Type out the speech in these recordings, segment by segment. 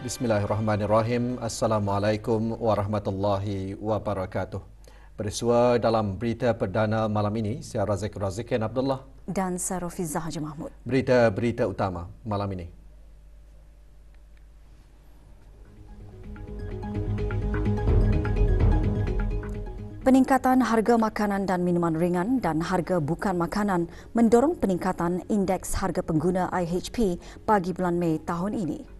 Bismillahirrahmanirrahim. Assalamualaikum warahmatullahi wabarakatuh. Bersua dalam berita perdana malam ini, saya Razikin Abdullah dan saya Rafizah Haji Mahmud. Berita-berita utama malam ini. Peningkatan harga makanan dan minuman ringan dan harga bukan makanan mendorong peningkatan indeks harga pengguna IHP bagi bulan Mei tahun ini.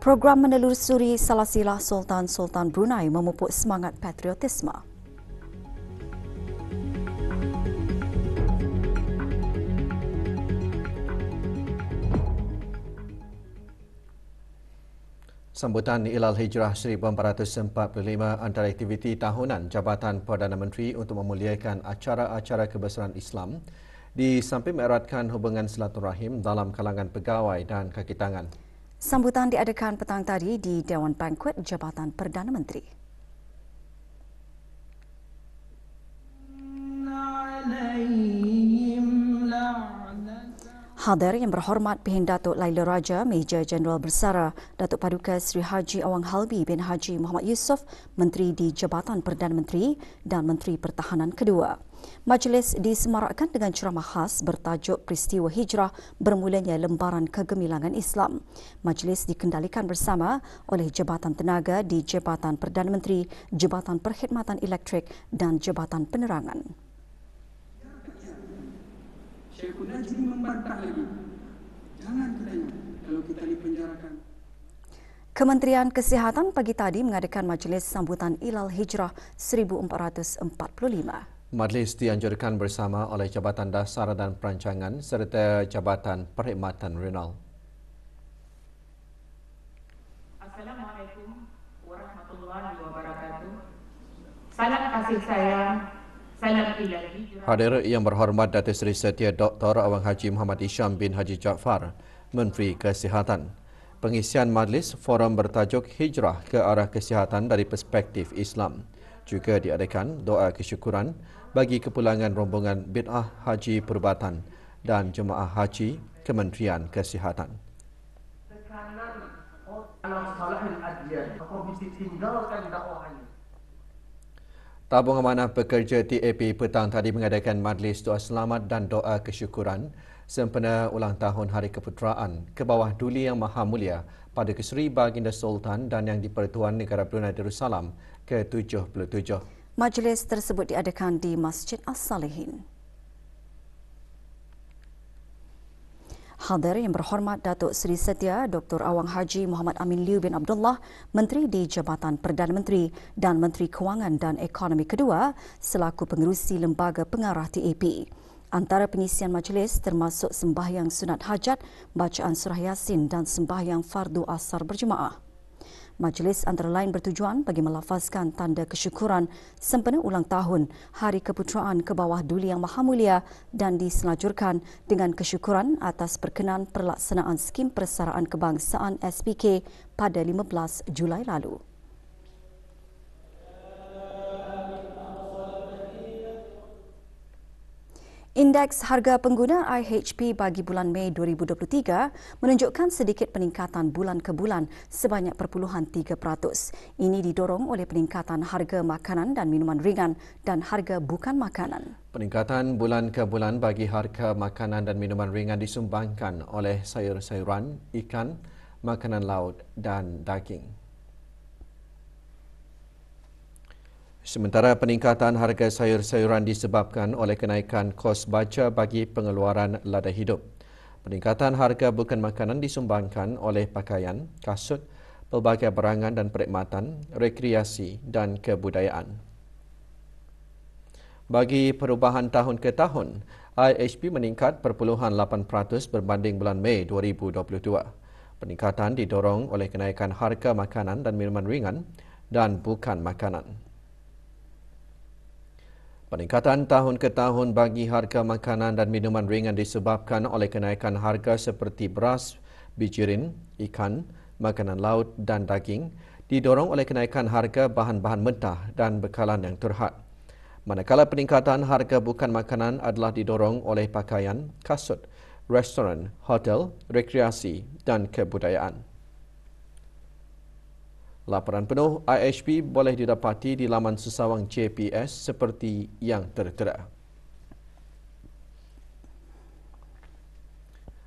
Program menelusuri salasilah Sultan-Sultan Brunei memupuk semangat patriotisme. Sambutan Hilal Hijrah 1445 antara aktiviti tahunan Jabatan Perdana Menteri untuk memuliakan acara-acara kebesaran Islam di samping mengeratkan hubungan silaturahim dalam kalangan pegawai dan kaki tangan. Sambutan diadakan petang tadi di Dewan Bankuet Jabatan Perdana Menteri. Hadir yang berhormat Pehin Datuk Laila Raja, Major Jeneral Bersara Datuk Paduka Sri Haji Awang Halbi bin Haji Muhammad Yusof, Menteri di Jabatan Perdana Menteri dan Menteri Pertahanan kedua. Majlis disemarakkan dengan ceramah khas bertajuk Peristiwa Hijrah Bermulanya Lembaran Kegemilangan Islam. Majlis dikendalikan bersama oleh Jabatan Tenaga di Jabatan Perdana Menteri, Jabatan Perkhidmatan Elektrik dan Jabatan Penerangan. Syekhul Najmi membantah lagi. Jangan katanya kalau kita dipenjarakan. Kementerian Kesihatan pagi tadi mengadakan majlis sambutan Hilal Hijrah 1445. Majlis dianjurkan bersama oleh Jabatan Dasar dan Perancangan serta Jabatan Perkhidmatan Renal. Assalamualaikum warahmatullahi wabarakatuh. Salam kasih sayang. Salam ilahi. Hadir yang berhormat Datuk Seri Setia Dr. Awang Haji Muhammad Hisham bin Haji Jaafar, Menteri Kesihatan. Pengisian majlis forum bertajuk Hijrah ke arah kesihatan dari perspektif Islam. Juga diadakan doa kesyukuran bagi kepulangan rombongan bid'ah haji perubatan dan jemaah haji Kementerian Kesihatan. Tekanan dalam salahil adlian, komisi tinggalkan dakwahnya. Tabung Amanah Pekerja TAP petang tadi mengadakan majlis doa selamat dan doa kesyukuran sempena ulang tahun Hari Keputeraan ke bawah Duli Yang Maha Mulia pada Keseri Baginda Sultan dan Yang di-Pertuan Negara Brunei Darussalam ke-77. Majlis tersebut diadakan di Masjid As-Salihin. Hadir yang berhormat Datuk Seri Setia Dr. Awang Haji Muhammad Amin Liu bin Abdullah, Menteri di Jabatan Perdana Menteri dan Menteri Kewangan dan Ekonomi kedua selaku pengerusi Lembaga Pengarah TAP. Antara pengisian majlis termasuk sembahyang sunat hajat, bacaan surah Yasin dan sembahyang fardu asar berjemaah. Majlis antara lain bertujuan bagi melafazkan tanda kesyukuran sempena ulang tahun Hari Keputeraan ke bawah Duli Yang Maha Mulia dan diselajurkan dengan kesyukuran atas perkenan perlaksanaan skim persaraan kebangsaan SPK pada 15 Julai lalu. Indeks harga pengguna IHP bagi bulan Mei 2023 menunjukkan sedikit peningkatan bulan ke bulan sebanyak 0.3%. Ini didorong oleh peningkatan harga makanan dan minuman ringan dan harga bukan makanan. Peningkatan bulan ke bulan bagi harga makanan dan minuman ringan disumbangkan oleh sayur-sayuran, ikan, makanan laut dan daging. Sementara peningkatan harga sayur-sayuran disebabkan oleh kenaikan kos baja bagi pengeluaran lada hidup. Peningkatan harga bukan makanan disumbangkan oleh pakaian, kasut, pelbagai barangan dan perkhidmatan, rekreasi dan kebudayaan. Bagi perubahan tahun ke tahun, IHP meningkat 0.8% berbanding bulan Mei 2022. Peningkatan didorong oleh kenaikan harga makanan dan minuman ringan dan bukan makanan. Peningkatan tahun ke tahun bagi harga makanan dan minuman ringan disebabkan oleh kenaikan harga seperti beras, bijirin, ikan, makanan laut dan daging didorong oleh kenaikan harga bahan-bahan mentah dan bekalan yang terhad. Manakala peningkatan harga bukan makanan adalah didorong oleh pakaian, kasut, restoran, hotel, rekreasi dan kebudayaan. Laporan penuh IHP boleh didapati di laman sesawang JPS seperti yang tertera.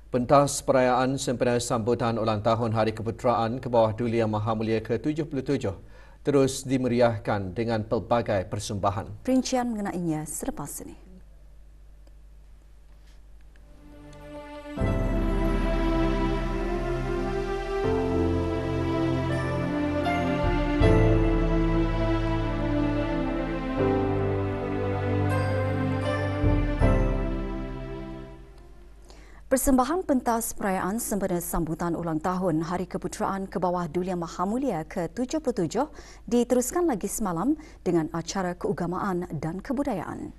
Pentas perayaan sempena sambutan ulang tahun Hari Keputeraan ke bawah Duli Yang Maha Mulia ke-77 terus dimeriahkan dengan pelbagai persembahan. Perincian mengenainya selepas ini. Persembahan pentas perayaan sempena sambutan ulang tahun Hari Keputeraan ke bawah Duli Yang Maha Mulia ke-77 diteruskan lagi semalam dengan acara keagamaan dan kebudayaan.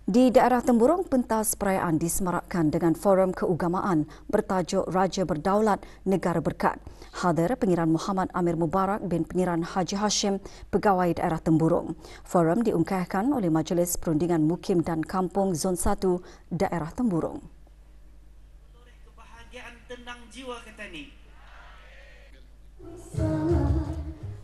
Di daerah Temburong, pentas perayaan disemarakkan dengan forum keagamaan bertajuk Raja Berdaulat Negara Berkat. Hadir Pengiran Muhammad Amir Mubarak bin Pengiran Haji Hashim, Pegawai Daerah Temburong. Forum diungkahkan oleh Majlis Perundingan Mukim dan Kampung Zon 1 Daerah Temburong. Kebahagiaan tenang jiwa kata ni.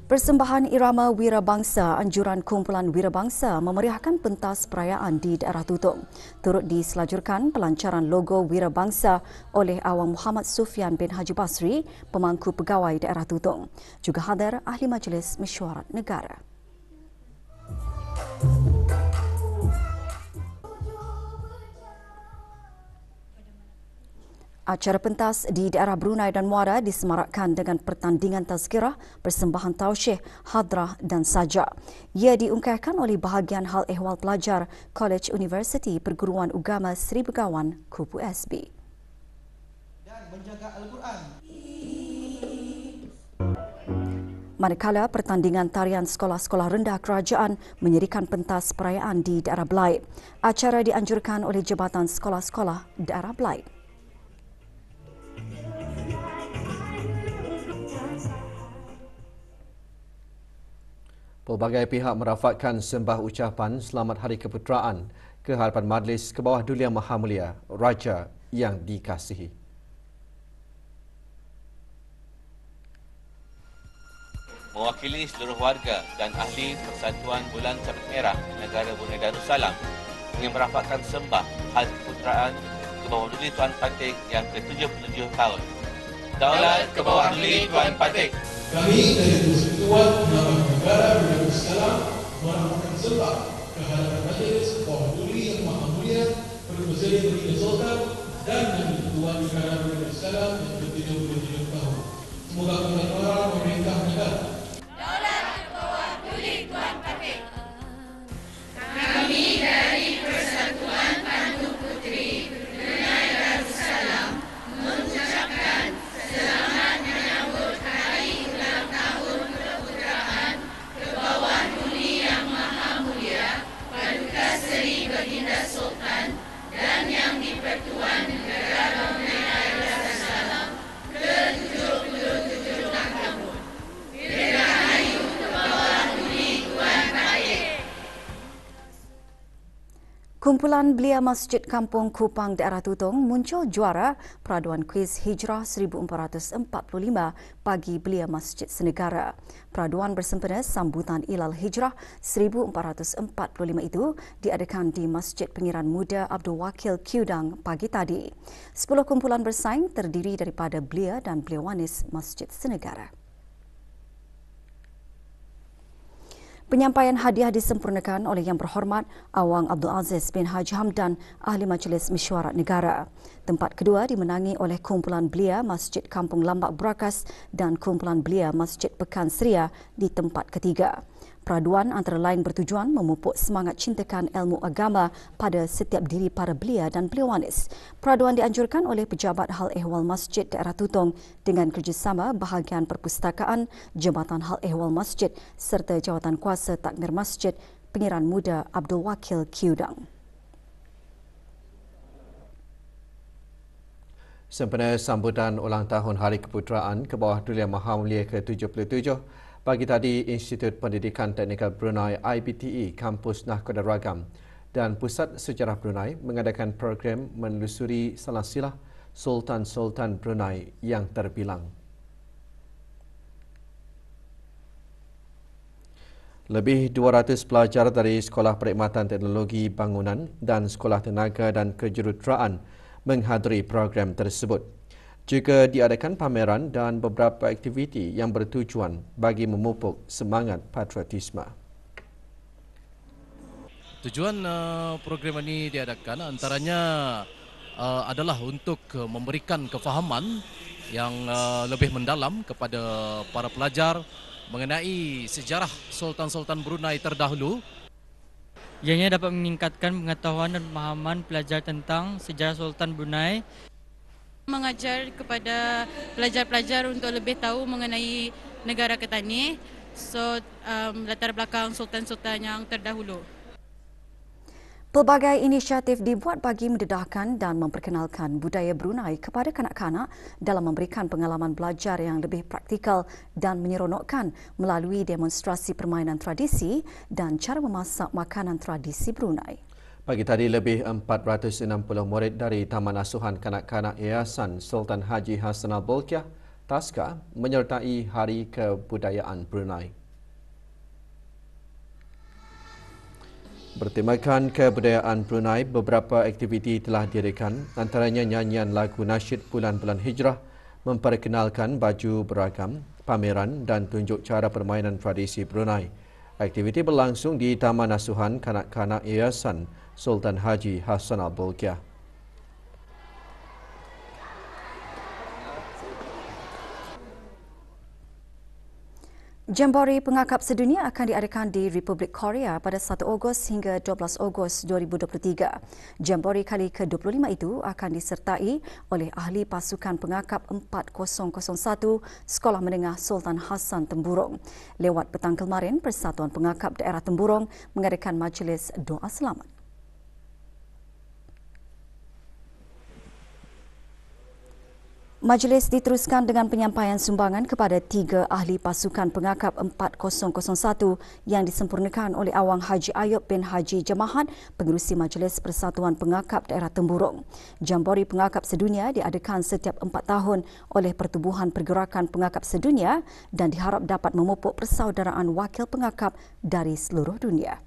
Persembahan irama wirabangsa anjuran kumpulan wirabangsa memeriahkan pentas perayaan di daerah Tutong. Turut diselajurkan pelancaran logo wirabangsa oleh Awang Muhammad Sufian bin Haji Basri, pemangku pegawai daerah Tutong. Juga hadir Ahli Majlis Mesyuarat Negara. Acara pentas di daerah Brunei dan Muara disemarakkan dengan pertandingan tazkirah, persembahan tausyih, hadrah dan sajak. Ia diungkahkan oleh bahagian hal ehwal pelajar College University Perguruan Agama Sri Begawan, Kupu SB. Dan menjaga Al-Quran. Manakala pertandingan tarian sekolah-sekolah rendah kerajaan menyerikan pentas perayaan di daerah Belait. Acara dianjurkan oleh Jabatan Sekolah-Sekolah Daerah Belait. Pelbagai pihak merafakkan sembah ucapan Selamat Hari Keputeraan ke hadapan Majlis ke bawah Duli Yang Maha Mulia, Raja yang dikasihi. Mewakili seluruh warga dan ahli Persatuan Bulan Sabit Merah Negara Brunei Darussalam ingin merafakkan sembah Hari Keputeraan ke bawah Duli Tuan Patik yang ke-77 tahun. Daulat ke bawah Duli Tuan Patik. Kami dari Persekutuan Ulama Negara Brunei Darussalam merafakkan sembah kehadiran Majlis Bawah Duli Yang Maha Mulia Presiden Baginda Sultan dan Persekutuan Negara Brunei Darussalam yang ke-77 tahun. Semoga kemenangan pemerintah negara. Daulat ke bawah Duli Tuan Patik. Kami dari Persatuan Pandu Putri Brunei Darussalam mengucapkan selamat menyambut Hari Ulang Tahun Keputeraan ke bawah Duli Yang Maha Mulia Paduka Seri Baginda Sultan dan Yang di-Pertuan Negara Brunei Darussalam ke-77 tahun. Dirgahayu ke bawah Duli Tuan Patik. Kumpulan Belia Masjid Kampung Kupang Daerah Tutong muncul juara peraduan kuis Hijrah 1445 bagi Belia Masjid Senegara. Peraduan bersempena sambutan Ilal Hijrah 1445 itu diadakan di Masjid Pengiran Muda Abdul Wakil Kiudang pagi tadi. 10 kumpulan bersaing terdiri daripada Belia dan Belia Wanis Masjid Senegara. Penyampaian hadiah disempurnakan oleh Yang Berhormat Awang Abdul Aziz bin Haji Hamdan, Ahli Majlis Mesyuarat Negara. Tempat kedua dimenangi oleh kumpulan Belia Masjid Kampung Lambak Brakas dan kumpulan Belia Masjid Pekan Seria di tempat ketiga. Peraduan antara lain bertujuan memupuk semangat cintakan ilmu agama pada setiap diri para belia dan beliawanis. Peraduan dianjurkan oleh Pejabat Hal Ehwal Masjid Daerah Tutong dengan kerjasama Bahagian Perpustakaan, Jabatan Hal Ehwal Masjid serta Jawatan Kuasa Takmir Masjid, Pengiran Muda Abdul Wakil Kiudang. Sempena sambutan ulang tahun Hari Keputeraan ke bawah Duli Yang Maha Mulia ke-77, pagi tadi Institut Pendidikan Teknikal Brunei IPTE Kampus Nahkoda Ragam dan Pusat Sejarah Brunei mengadakan program menelusuri silsilah Sultan-Sultan Brunei yang terbilang. Lebih 200 pelajar dari Sekolah Perkhidmatan Teknologi Bangunan dan Sekolah Tenaga dan Kejuruteraan menghadiri program tersebut. Juga diadakan pameran dan beberapa aktiviti yang bertujuan bagi memupuk semangat patriotisme. Tujuan program ini diadakan antaranya adalah untuk memberikan kefahaman yang lebih mendalam kepada para pelajar mengenai sejarah Sultan-Sultan Brunei terdahulu. Ianya dapat meningkatkan pengetahuan dan pemahaman pelajar tentang sejarah Sultan Brunei. Mengajar kepada pelajar-pelajar untuk lebih tahu mengenai negara Ketani, latar belakang sultan-sultan yang terdahulu. Pelbagai inisiatif dibuat bagi mendedahkan dan memperkenalkan budaya Brunei kepada kanak-kanak dalam memberikan pengalaman belajar yang lebih praktikal dan menyeronokkan melalui demonstrasi permainan tradisi dan cara memasak makanan tradisi Brunei. Pagi tadi lebih 460 murid dari Taman Asuhan Kanak-Kanak Yayasan Sultan Haji Hassanal Bolkiah, TASKA, menyertai Hari Kebudayaan Brunei. Bertemakan kebudayaan Brunei, beberapa aktiviti telah diadakan, antaranya nyanyian lagu nasyid bulan-bulan hijrah, memperkenalkan baju beragam, pameran dan tunjuk cara permainan tradisi Brunei. Aktiviti berlangsung di Taman Asuhan Kanak-Kanak Yayasan Sultan Haji Hassanal Bolkiah. Jambore Pengakap Sedunia akan diadakan di Republik Korea pada 1 Ogos hingga 12 Ogos 2023. Jambore kali ke-25 itu akan disertai oleh ahli pasukan pengakap 4001 Sekolah Menengah Sultan Hassan Temburong. Lewat petang kemarin, Persatuan Pengakap Daerah Temburong mengadakan majlis doa selamat. Majlis diteruskan dengan penyampaian sumbangan kepada 3 ahli pasukan pengakap 4001 yang disempurnakan oleh Awang Haji Ayub bin Haji Jamahat, pengerusi Majlis Persatuan Pengakap Daerah Temburong. Jambore Pengakap Sedunia diadakan setiap 4 tahun oleh Pertubuhan Pergerakan Pengakap Sedunia dan diharap dapat memupuk persaudaraan wakil pengakap dari seluruh dunia.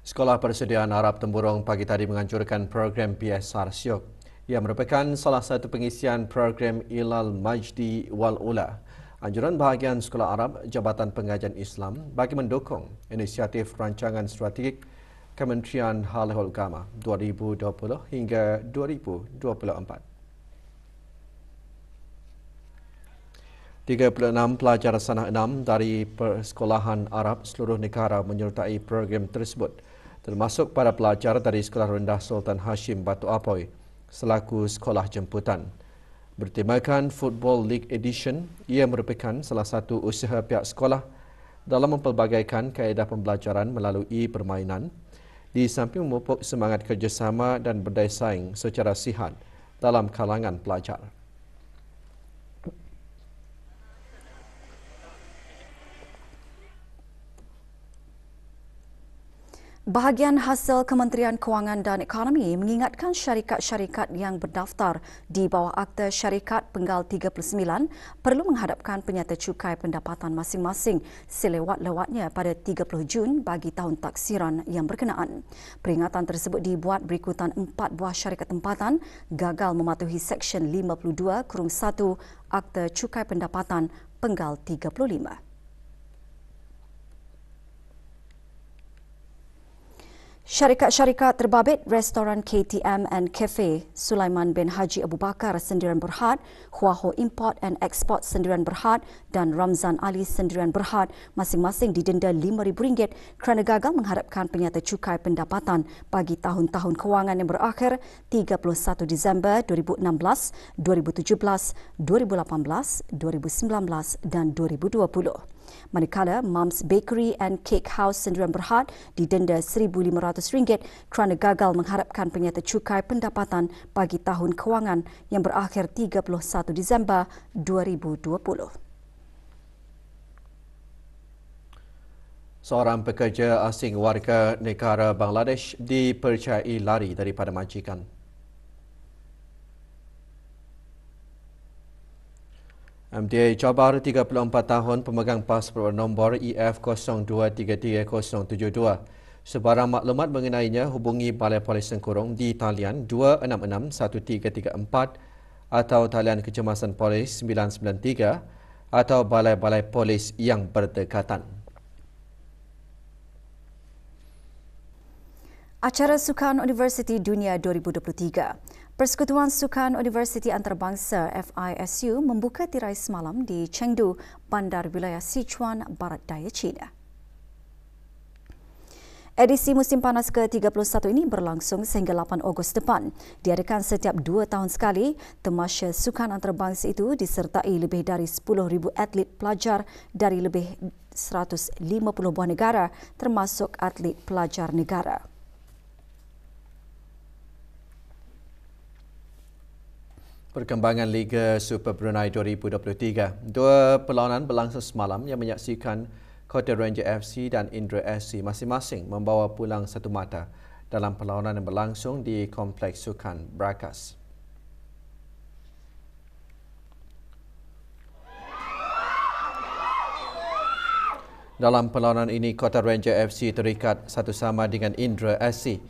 Sekolah Persediaan Arab Temburong pagi tadi menganjurkan program PSR Syok yang merupakan salah satu pengisian program Ilal Majdi Wal Ula. Anjuran bahagian Sekolah Arab Jabatan Pengajian Islam bagi mendukung inisiatif rancangan strategik Kementerian Hal Ehwal Agama 2020 hingga 2024. 36 pelajar sanah 6 dari persekolahan Arab seluruh negara menyertai program tersebut, termasuk para pelajar dari Sekolah Rendah Sultan Hashim Batu Apoy selaku sekolah jemputan. Bertemakan Football League Edition, ia merupakan salah satu usaha pihak sekolah dalam mempelbagaikan kaedah pembelajaran melalui permainan, di samping memupuk semangat kerjasama dan berdaya saing secara sihat dalam kalangan pelajar. Bahagian hasil Kementerian Kewangan dan Ekonomi mengingatkan syarikat-syarikat yang berdaftar di bawah Akta Syarikat Penggal 39 perlu menghadapkan penyata cukai pendapatan masing-masing selewat-lewatnya pada 30 Jun bagi tahun taksiran yang berkenaan. Peringatan tersebut dibuat berikutan 4 buah syarikat tempatan gagal mematuhi Seksyen 52/1 Akta Cukai Pendapatan Penggal 35. Syarikat-syarikat terbabit restoran KTM and Cafe Sulaiman bin Haji Abu Bakar Sendirian Berhad, Hua Ho Import and Export Sendirian Berhad dan Ramzan Ali Sendirian Berhad masing-masing didenda RM5,000 kerana gagal mengharapkan penyata cukai pendapatan bagi tahun-tahun kewangan yang berakhir 31 Disember 2016, 2017, 2018, 2019 dan 2020. Manakala Mums Bakery and Cake House Sendirian Berhad didenda RM1,500 kerana gagal mengharapkan penyata cukai pendapatan bagi tahun kewangan yang berakhir 31 Disember 2020. Seorang pekerja asing warga negara Bangladesh dipercayai lari daripada majikan. MTA Jabar 34 tahun pemegang pasport nombor EF023372. Sebarang maklumat mengenainya hubungi Balai Polis Sengkurung di talian 266-1334 atau talian Kecemasan Polis 993 atau balai-balai polis yang berdekatan. Acara Sukan Universiti Dunia 2023. Persekutuan Sukan Universiti Antarabangsa FISU membuka tirai semalam di Chengdu, bandar wilayah Sichuan, Barat Daya China. Edisi musim panas ke-31 ini berlangsung sehingga 8 Ogos depan. Diadakan setiap 2 tahun sekali, tamasya sukan antarabangsa itu disertai lebih dari 10,000 atlet pelajar dari lebih 150 buah negara termasuk atlet pelajar negara. Perkembangan Liga Super Brunei 2023. Dua perlawanan berlangsung semalam yang menyaksikan Kota Ranger FC dan Indra SC masing-masing membawa pulang satu mata dalam perlawanan yang berlangsung di Kompleks Sukan Brakas. Dalam perlawanan ini, Kota Ranger FC terikat satu sama dengan Indra SC.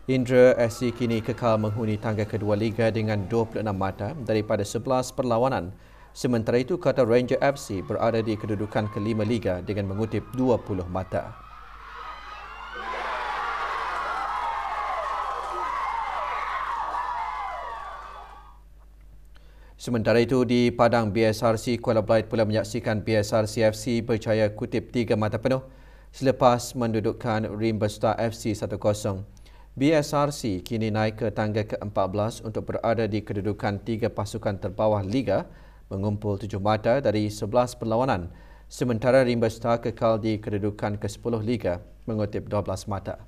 Indra SC kini kekal menghuni tangga kedua Liga dengan 26 mata daripada 11 perlawanan. Sementara itu, Kota Ranger FC berada di kedudukan kelima Liga dengan mengutip 20 mata. Sementara itu, di padang BSRC Kuala Belait pula menyaksikan BSRC FC berjaya kutip 3 mata penuh selepas mendudukkan Rimba Star FC 1-0. BSRC kini naik ke tangga ke-14 untuk berada di kedudukan 3 pasukan terbawah Liga mengumpul 7 mata dari 11 perlawanan. Sementara Rimba Star kekal di kedudukan ke-10 Liga mengutip 12 mata.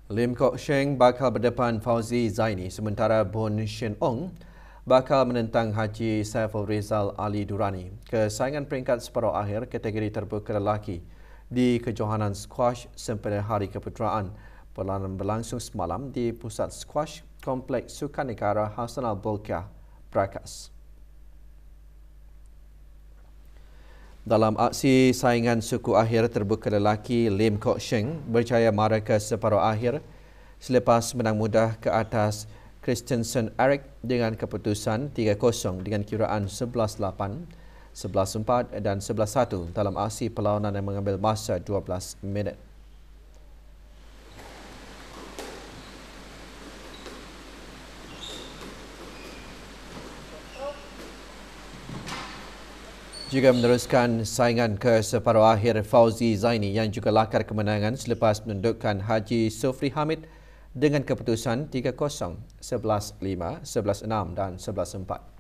Lim Kok Sheng bakal berdepan Fauzi Zaini sementara Boon Shin Ong bakal menentang Haji Saiful Rizal Ali Durrani. Kesaingan peringkat separuh akhir kategori terbuka lelaki di kejohanan squash sempena Hari Keputeraan. Perlawanan berlangsung semalam di Pusat Squash Kompleks Sukan Negara Hasan Al-Bolkiah, Brakas. Dalam aksi saingan suku akhir terbuka lelaki, Lim Kok Sheng berjaya mara ke separuh akhir selepas menang mudah ke atas Christensen Eric dengan keputusan 3-0 dengan kiraan 11-8, 11-4 dan 11-1 dalam aksi perlawanan yang mengambil masa 12 minit. Juga meneruskan saingan ke separuh akhir Fauzi Zaini yang juga lakar kemenangan selepas menundukkan Haji Sofri Hamid dengan keputusan 3-0, 11-5, 11-6 dan 11-4.